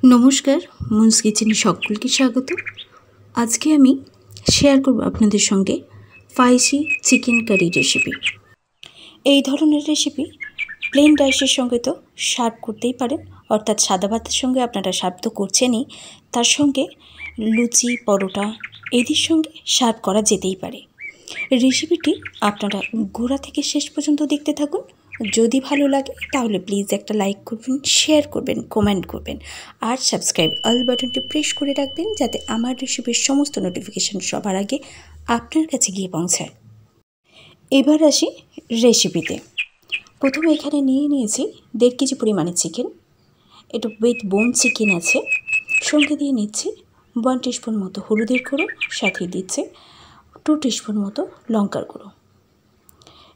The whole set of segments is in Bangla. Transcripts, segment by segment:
নমস্কার, মুনস কিচেনে সকলকে স্বাগত। আজকে আমি শেয়ার করব আপনাদের সঙ্গে স্পাইসি চিকেন কারি রেসিপি। এই ধরনের রেসিপি প্লেন রাইসের সঙ্গে তো সার্ভ করতেই পারেন, অর্থাৎ সাদা ভাতের সঙ্গে আপনারা সার্ভ তো করছেনই, তার সঙ্গে লুচি, পরোটা এদের সঙ্গে সার্ভ করা যেতেই পারে। রেসিপিটি আপনারা গোড়া থেকে শেষ পর্যন্ত দেখতে থাকুন। যদি ভালো লাগে তাহলে প্লিজ একটা লাইক করবেন, শেয়ার করবেন, কমেন্ট করবেন আর সাবস্ক্রাইব অল বাটনটি প্রেস করে রাখবেন, যাতে আমার রেসিপির সমস্ত নোটিফিকেশান সবার আগে আপনার কাছে গিয়ে পৌঁছায়। এবার আসি রেসিপিতে। প্রথমে এখানে নিয়েছি 1.5 কেজি পরিমাণের চিকেন। একটু উইথ বোন চিকেন আছে। সঙ্গে দিয়ে নিচ্ছি 1 টিস্পুন মতো হলুদের গুঁড়ো, সাথে দিচ্ছে 2 টিস্পুন মতো লঙ্কার গুঁড়ো।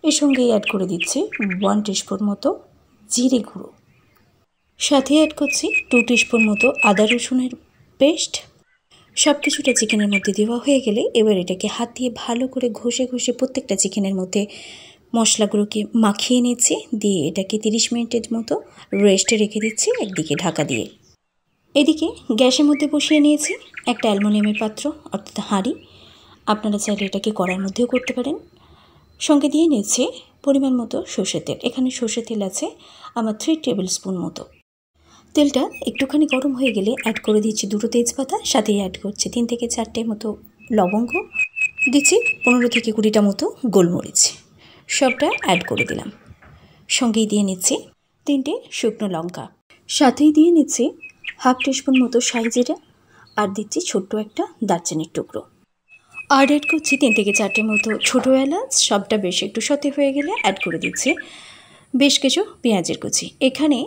এর সঙ্গে অ্যাড করে দিচ্ছি 1 টিস্পুন মতো জিরে গুঁড়ো, সাথে অ্যাড করছি 2 টিস্পুন মতো আদা রসুনের পেস্ট। সব কিছুটা চিকেনের মধ্যে দেওয়া হয়ে গেলে এবার এটাকে হাত দিয়ে ভালো করে ঘষে ঘষে প্রত্যেকটা চিকেনের মধ্যে মশলাগুলোকে মাখিয়ে নিচ্ছি। দিয়ে এটাকে 30 মিনিটের মতো রেস্টে রেখে দিচ্ছি একদিকে ঢাকা দিয়ে। এদিকে গ্যাসের মধ্যে বসিয়ে নিয়েছি একটা অ্যালুমিনিয়ামের পাত্র, অর্থাৎ হাঁড়ি। আপনারা চাইলে এটাকে কড়ার মধ্যেও করতে পারেন। সঙ্গে দিয়ে নিচ্ছি পরিমাণ মতো সর্ষের তেল। এখানে সর্ষের তেল আছে আমার 3 টেবিল স্পুন মতো। তেলটা একটুখানি গরম হয়ে গেলে অ্যাড করে দিচ্ছি 2টো তেজপাতা, সাথে অ্যাড করছি 3 থেকে 4টে মতো লবঙ্গ, দিচ্ছি 15 থেকে 20টা মতো গোলমরিচ। সবটা অ্যাড করে দিলাম। সঙ্গেই দিয়ে নিচ্ছি 3টে শুকনো লঙ্কা, সাথেই দিয়ে নিচ্ছি 1/2 টিস্পুন মতো শাহি জিরা, আর দিচ্ছি ছোট্ট একটা দারচিনির টুকরো, আর অ্যাড করছি 3 থেকে 4টে মতো ছোটো এলাচ। সবটা বেশ একটু সতে হয়ে গেলে অ্যাড করে দিচ্ছি বেশ কিছু পেঁয়াজের কুচি। এখানে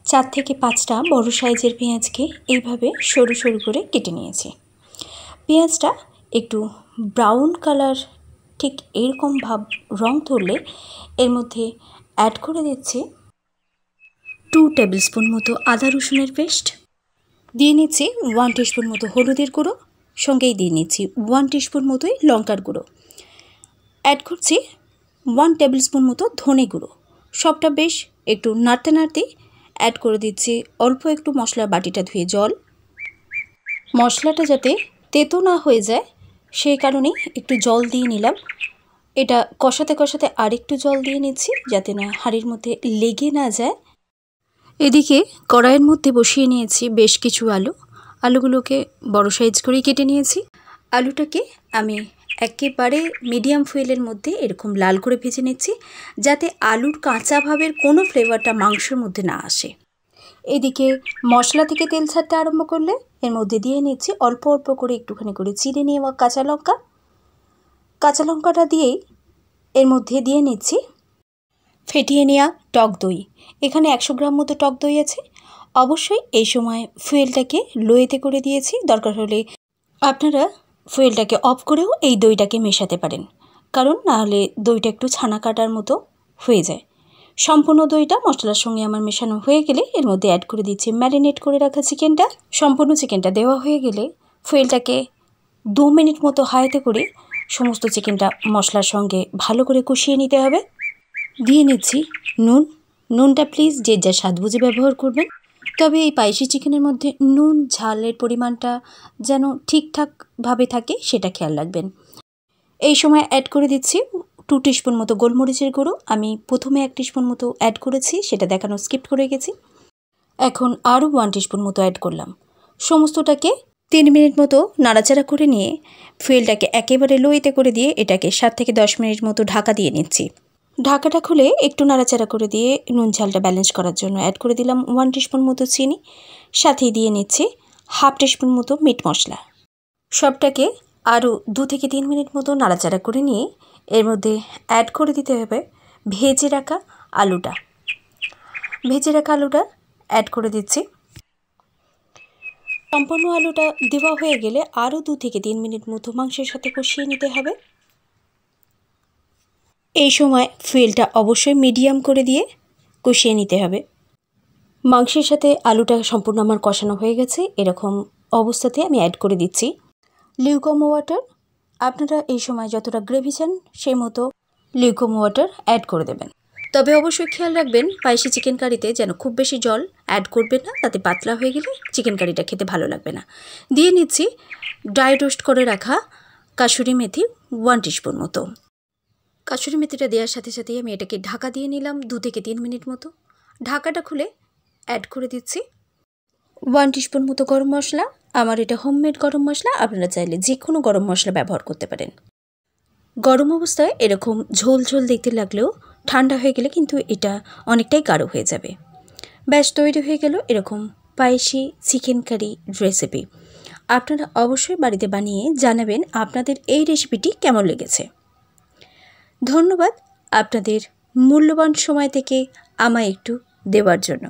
4 থেকে 5টা বড় সাইজের পেঁয়াজকে এইভাবে সরু সরু করে কেটে নিয়েছি। পেঁয়াজটা একটু ব্রাউন কালার, ঠিক এরকম ভাব রং ধরলে এর মধ্যে অ্যাড করে দিচ্ছি 2 টেবিল স্পুন মতো আদা রসুনের পেস্ট, দিয়ে নিচ্ছি 1 টিস্পুন মতো হলুদের গুঁড়ো, সঙ্গেই দিয়ে নিচ্ছি 1 টিস্পুন মতোই লঙ্কার গুঁড়ো, অ্যাড করছি 1 টেবিল স্পুন মতো ধনে গুঁড়ো। সবটা বেশ একটু নাড়তে নাড়তে অ্যাড করে দিচ্ছি অল্প একটু মশলার বাটিটা ধুয়ে জল। মশলাটা যাতে তেতো না হয়ে যায় সেই কারণেই একটু জল দিয়ে নিলাম। এটা কষাতে কষাতে আরেকটু জল দিয়ে নিচ্ছি যাতে না হাঁড়ির মধ্যে লেগে না যায়। এদিকে কড়াইয়ের মধ্যে বসিয়ে নিয়েছি বেশ কিছু আলুগুলোকে বড় সাইজ করেই কেটে নিয়েছি। আলুটাকে আমি একেবারে মিডিয়াম ফুয়েলের মধ্যে এরকম লাল করে ভেজে নিচ্ছি, যাতে আলুর কাঁচা ভাবের কোনো ফ্লেভারটা মাংসের মধ্যে না আসে। এদিকে মশলা থেকে তেল ছাড়তে আরম্ভ করলে এর মধ্যে দিয়ে নিচ্ছি অল্প অল্প করে একটুখানি করে চিড়ে নেওয়া কাঁচা লঙ্কাটা দিয়েই এর মধ্যে দিয়ে নিচ্ছি ফেটিয়ে নেওয়া টক দই। এখানে 100 গ্রাম মতো টক দই আছে। অবশ্যই এই সময় ফুয়েলটাকে লোয়েতে করে দিয়েছি, দরকার হলে আপনারা ফুয়েলটাকে অফ করেও এই দইটাকে মেশাতে পারেন, কারণ নাহলে দইটা একটু ছানা কাটার মতো হয়ে যায়। সম্পূর্ণ দইটা মশলার সঙ্গে আমার মেশানো হয়ে গেলে এর মধ্যে অ্যাড করে দিচ্ছি ম্যারিনেট করে রাখা চিকেনটা। সম্পূর্ণ চিকেনটা দেওয়া হয়ে গেলে ফুয়েলটাকে 2 মিনিট মতো হাইতে করে সমস্ত চিকেনটা মশলার সঙ্গে ভালো করে কষিয়ে নিতে হবে। দিয়ে নিচ্ছি নুনটা প্লিজ যে যা স্বাদ বুঝে ব্যবহার করবেন, তবে এই স্পাইসি চিকেনের মধ্যে নুন ঝালের পরিমাণটা যেন ঠিকঠাকভাবে থাকে সেটা খেয়াল রাখবেন। এই সময় অ্যাড করে দিচ্ছি 2 টিস্পুন মতো গোলমরিচের গুঁড়ো। আমি প্রথমে 1 টিস্পুন মতো অ্যাড করেছি, সেটা দেখানো স্কিপ করে গেছি। এখন আরও 1 টিস্পুন মতো অ্যাড করলাম। সমস্তটাকে 3 মিনিট মতো নাড়াচাড়া করে নিয়ে ফুয়েলটাকে একেবারে লোয়েতে করে দিয়ে এটাকে 7 থেকে 10 মিনিট মতো ঢাকা দিয়ে নিচ্ছি। ঢাকাটা খুলে একটু নাড়াচাড়া করে দিয়ে নুন ঝালটা ব্যালেন্স করার জন্য অ্যাড করে দিলাম 1 টিস্পুন মতো চিনি, সাথেই দিয়ে নিচ্ছি 1/2 টিস্পুন মতো মিট মশলা। সবটাকে আরও 2 থেকে 3 মিনিট মতো নাড়াচাড়া করে নিয়ে এর মধ্যে অ্যাড করে দিতে হবে ভেজে রাখা আলুটা অ্যাড করে দিচ্ছি। সম্পূর্ণ আলুটা দেওয়া হয়ে গেলে আরও 2 থেকে 3 মিনিট মতো মাংসের সাথে কষিয়ে নিতে হবে। এই সময় ফুয়েলটা অবশ্যই মিডিয়াম করে দিয়ে কষিয়ে নিতে হবে। মাংসের সাথে আলুটা সম্পূর্ণ আমার কষানো হয়ে গেছে। এরকম অবস্থাতে আমি অ্যাড করে দিচ্ছি লিউকম ওয়াটার। আপনারা এই সময় যতটা গ্রেভি চান সেই মতো লিউকম ওয়াটার অ্যাড করে দেবেন। তবে অবশ্যই খেয়াল রাখবেন স্পাইসি চিকেন কারিতে যেন খুব বেশি জল অ্যাড করবেন না, তাতে পাতলা হয়ে গেলে চিকেন কারিটা খেতে ভালো লাগবে না। দিয়ে নিচ্ছি ড্রাই রোস্ট করে রাখা কাসুরি মেথি 1 টিস্পুন মতো। কাসুরি মেথিটা দেওয়ার সাথে সাথেই আমি এটাকে ঢাকা দিয়ে নিলাম 2 থেকে 3 মিনিট মতো। ঢাকাটা খুলে অ্যাড করে দিচ্ছি 1 টিস্পুন মতো গরম মশলা। আমার এটা হোমমেড গরম মশলা, আপনারা চাইলে যে কোনো গরম মশলা ব্যবহার করতে পারেন। গরম অবস্থায় এরকম ঝোল ঝোল দেখতে লাগলেও ঠান্ডা হয়ে গেলে কিন্তু এটা অনেকটাই গাঢ় হয়ে যাবে। ব্যাস তৈরি হয়ে গেল এরকম স্পাইসি চিকেন কারি রেসিপি। আপনারা অবশ্যই বাড়িতে বানিয়ে জানাবেন আপনাদের এই রেসিপিটি কেমন লেগেছে। ধন্যবাদ আপনাদের মূল্যবান সময় থেকে আমায় একটু দেওয়ার জন্য।